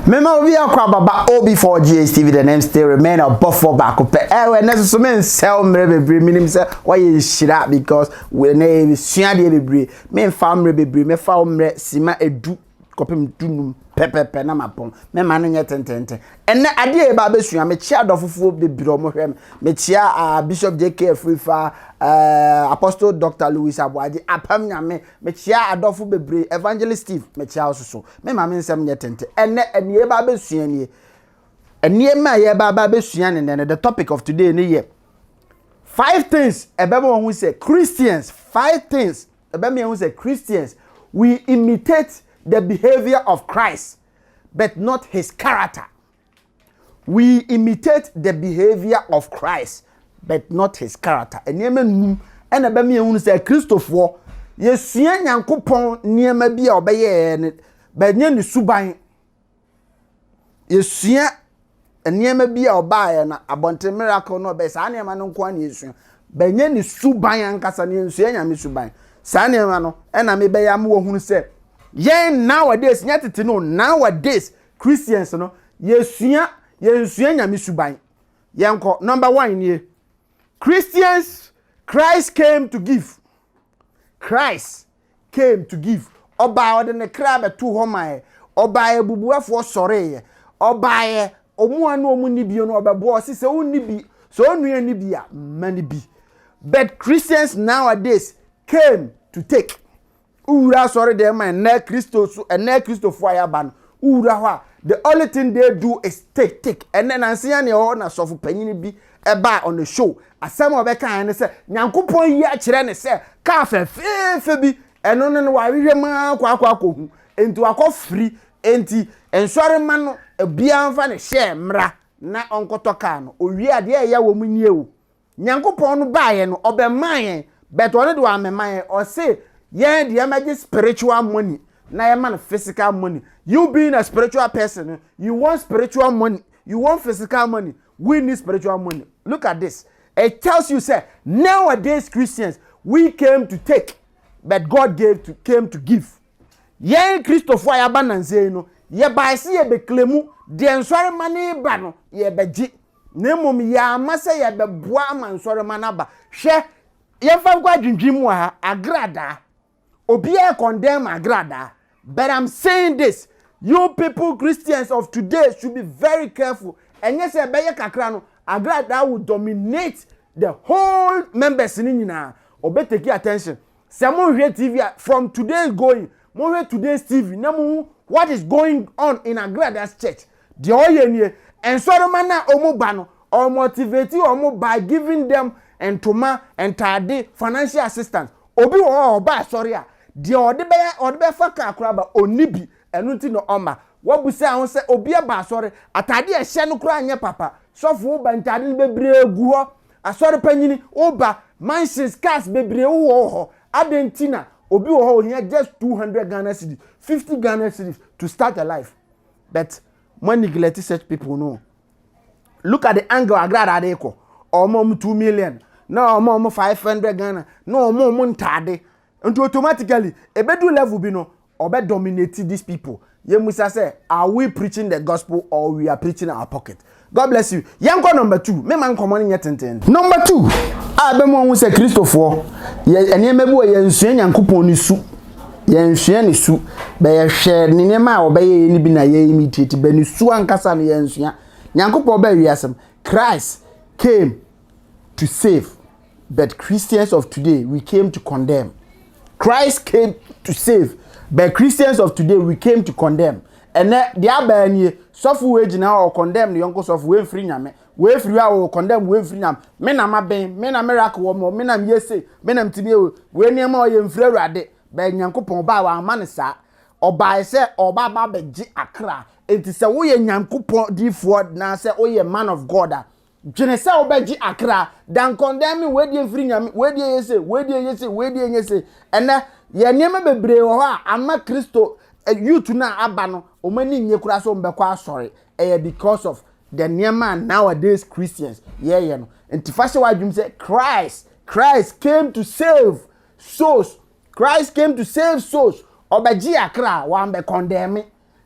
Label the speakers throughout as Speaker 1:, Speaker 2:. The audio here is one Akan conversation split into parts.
Speaker 1: Mema obi akwa baba OB4GH TV, the name still remain above for back up. When so men sell me bebre minim say why you shira because we na sua de bebre men fam bebre me fa omre sima edu kopem dunum pepepe na mapon me ma no nye tentente enne ade e ba besua me chia dofufu bebre omo hwem me chia Bishop JK Frifa Apostle Dr. Louis Abuaji apam nyame me chia adofu bebre Evangelist Steve me chia ososo me ma me nsem nye tente enne e ba besua nie enne ma ye ba besua ne the topic of today ne ye 5 things ebemo who say Christians 5 things ebemo who say Christians we imitate the behavior of Christ, but not his character. We imitate the behavior of Christ, but not his character. And yemen and abemi ehun say Christopher yesua nyankopon niema bi a obeye ne ba nya ni suban yesua niema bi a obaye na abonte miracle no be sa niema no nko an yesua ba nya ni suban ankasa ne yesua nyame suban sa niema no na me be ya mo hunu say yen nowadays nyatete no nowadays Christians no yesua nyame suban yenko number 1 here Christians Christ came to give oba ode ne kra beto ho mai oba ebubuafo sore oba ye omu anu omu ni bi no obebo se onni bi so onua ni bi a mani bi but Christians nowadays came to take ura sorry them and na Christo so and na Christo for ayaban ura ho the only thing they do is take and then ansia ne ho na sofu panyin bi eba on the show asem obeka an say nyankopon yi a kire ne say ka fefe bi eno ne wa hwehwe ma kwa hu enti akọ free enti ensori ma no bia mfa ne share mra na onkoto ka no owie ade ya wo munye o nyankopon no baaye no obemaye but one do amemaye o say yeah, the emerging spiritual money, na man physical money. You being a spiritual person, you want spiritual money, you want physical money. We need spiritual money. Look at this. It tells you, say, nowadays Christians, we came to take, but God came to give. Yeah, Christopher Yabananze, no, ye by see ye be claimu, the answer money bano, ye be ji. Nemum ya masa ye be boa man sorry manaba. She, ye fam kwa jinjimu ha, agrada. Obia condemn agrada, but I'm saying this, you people Christians of today should be very careful. And yes, beye kakra no agrada will dominate the whole members in nyina. Obe take attention. Some here TV from today going, more today's TV. Namu what is going on in Agrada's church? The oye and soromana omubano or motivate omo by giving them and toma and tade financial assistance. Obi o ba sorry a de ode be fa ka akura ba onibi enu ti no oma wabusa ho se obi ba sorry atade e hye no kura anye papa sofo ba ntade no bebre egu ho asori panyini oba mansions cars bebre wo ho adentina obi wo ho here just 200 Ghana cedis 50 Ghana cedis to start a life but when neglect such people no look at the angle agrada de ko omo 2 million no omo 500 Ghana no omo ntade and automatically a bedu level be no obe dominate these people. Ye musa say, are we preaching the gospel or we are preaching our pocket? God bless you. Yanko number 2. Me man common yet enten. Number 2. Abemo who say Christopher. Ye enemebu ye nsua nyankopon ni su. Ye nsua ni su. Be ye share ni nema obeye ni bi na ye imitate be ni su ankasa ni ye nsua. Nyankopon be wiasem. Christ came to save, but Christians of today we came to condemn. Christ came to save, but Christians of today we came to condemn. And the abanye sofu we jina or condemn the young of we free nyame. We free or condemn we free nyame. Men am aben, men am miracle wo men am yese, men am tibe we niam o ye mfre rade. Be nyankopon ba wa amanesa. Oba se oba ba be ji akra. Enti se wo ye nyankopon difo na se wo ye man of God. Jene se obeji akra dan condemn we die free nyame we die yese ene ye niam bebre wo ha ama Kristo youth na aba no omani nye kura so mbekwa asori because of the niam nowadays Christians ye no enti fashe wadwum say Christ came to save souls. Obeji akra wa mbe condemn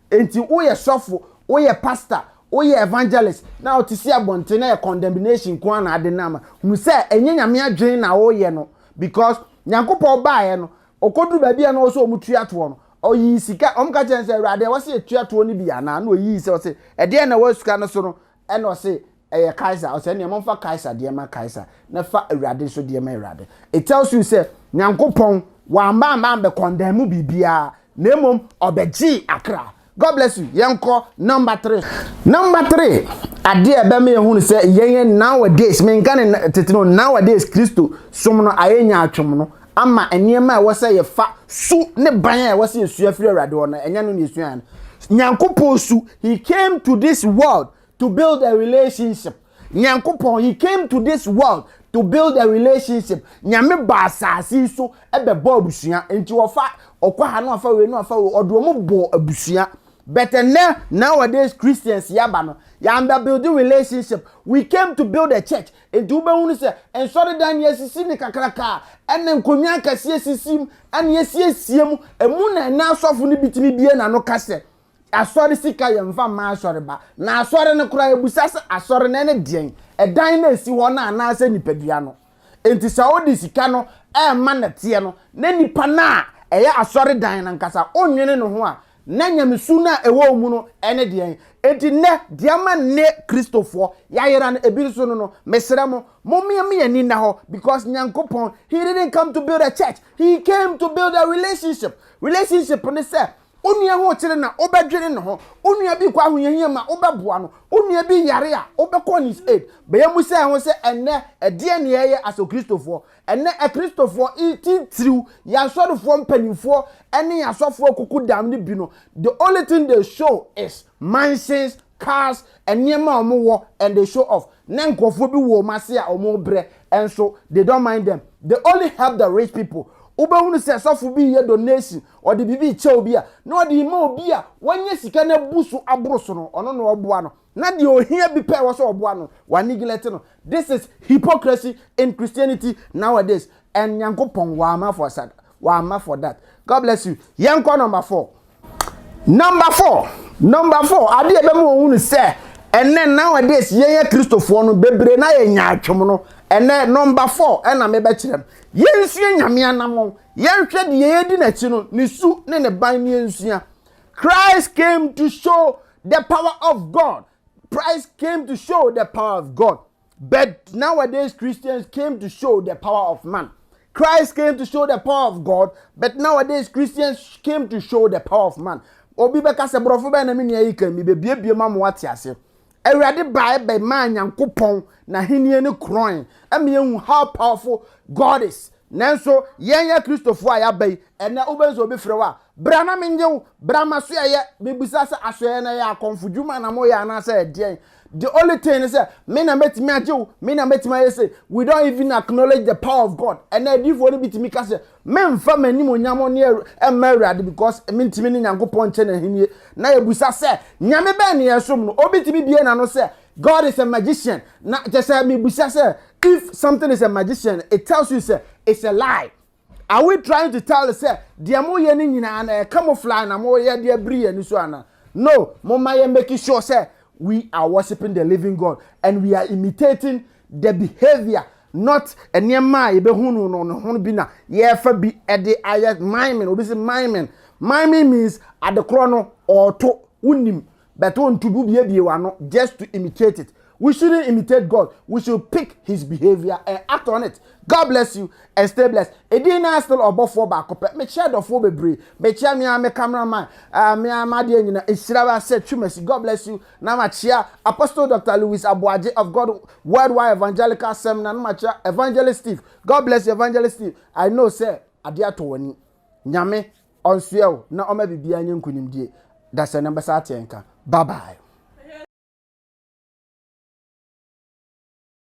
Speaker 1: enti wo ye sofo wo ye pastor wo ye evangelist na o ti see abonte na ye condemnation ko na ade na ma hu se enye nyame adwen na wo ye no because nyankopon ba ye no okoduru ba bia na wo so omutu ato no oyi sika omka chense awurade wo se etu ato ni bia na oyi se wo se ede na wo suka no so no e no se eye Kaiser o se ne mo fa Kaiser de ma Kaiser na fa awurade so de ma awurade. It tells you say nyankopon wa mba be condemn bibia na emom obeji akra. God bless you. Yenko number 3. Number 3. Ade ebe me hu say yen nowadays me nkan tetino nowadays Kristo som no ayenya atwom no ama enema e wo say ye fa su ne ban e wo say esua firi awurade wo no enya no ne esua no. Nyankopon su he came to this world to build a relationship. Nyankopon he came to this world to build a relationship. Nyame ba asase so ebe bo abusua enti wo fa okwa ha no afa we no afa odo mo bo abusua. But nowadays Christians yaba no yamba building relationship. We came to build a church. And do be say and sorry dan yesisi ni kakraka ene nkonwa kase yesisim ene yesiem emu na asofo ni bitimi bie na no kase asori sika yemfa ma asori ba na asori ne kura ebusase asori na ne dien edan na esi ho na na ase nipadua no enti sa odi sika no e ma na tie no na nipa na eye asori dan na nkasa onwene no ho a na nyamsu na ewo mu no ene dien enti ne diama ne Christopher yayera no ebiso no mesere mo momiam ni na ho because nyankopon he didn't come to build a church, he came to build a relationship ne say onua ho kire na obedwene no ho onua bi kwa ahoyehia ma obeboa no onua bi yare a obekọ his aid be yamu say ho say enne ede ne yeye as a Christopher enne a Christopher ititiriu ya sodofo mpanimfo enne ya sofo kuku dam ne bi no the only thing they show is mansions, cars and niema omo and they show off na nkofo bi wo mase a omo bre and so they don't mind them, they only help the rich people. Ubehunu se sofu bi ye donation or the bibi che obi a no the ma obi a wanye sika na busu abroso no ono no oboa no na de ohia bi pe wo so oboa no wa neglect no. This is hypocrisy in Christianity nowadays and yankopon wa ma for that. God bless you. Yanko number 4. Number 4 ade ebe mo ohunu se enne nowadays ye Christopher no bebre na ye nya atwom no enne number 4 ena me be kirem yensua nyame anam yenhwe de ye di na chi no ne su ne ne ban ne yensua. Christ came to show the power of God. Christ came to show the power of God. But nowadays Christians came to show the power of man. Christ came to show the power of God, but nowadays Christians came to show the power of man. Obi beka se brofo be na me nia yikan mi be biebie ma mo wate ase. Awurade bae man nyankopon na henie ne kroin. Ame hu how powerful God is. Nanso yenya Christopher ayabai ena obenzo obi frewa. Bra na menjew, bra maso ye mebusa se asoye na ya konfudwuma na mo ya na se edien. The only thing is me na metimi ajew, me na metimi say we don't even acknowledge the power of God. And na di for bi timi ka se me mfa manim onyamo ne emerade because me ntimi ne nyankopon che na henie na ebusa se nyame ba ne yesom no obi timi bie na no se God is a magician. Na just say me busa se if something is a magician, it tells you say it's a lie. Are we trying to tell us say dia mo ye ni nyina na camouflage na mo ye dia brie ni so ana? No, mo ma ye make sure say we are worshiping the living God and we are imitating the behavior, not a niema ebe hunu no hunu bi na ye fa bi e de ayet miming obi say miming means at the chrono or to unim but on to be wa no just to imitate it. We shouldn't imitate God. We should pick his behavior and act on it. God bless you and stay blessed. Edina still above 4 back. Me share the 4 bebre. Me share me cameraman. Me amadi nyina. Ishirawa said chumesi. God bless you. Na ma chia Apostle Dr. Louis Abuaje of God Worldwide Evangelical Seminar. Na ma chia Evangelist Steve. God bless you, Evangelist Steve. I know say adia to wani. Nyame onsuel na ome bibia nyenkunimdie. That's the number 30. Bye bye.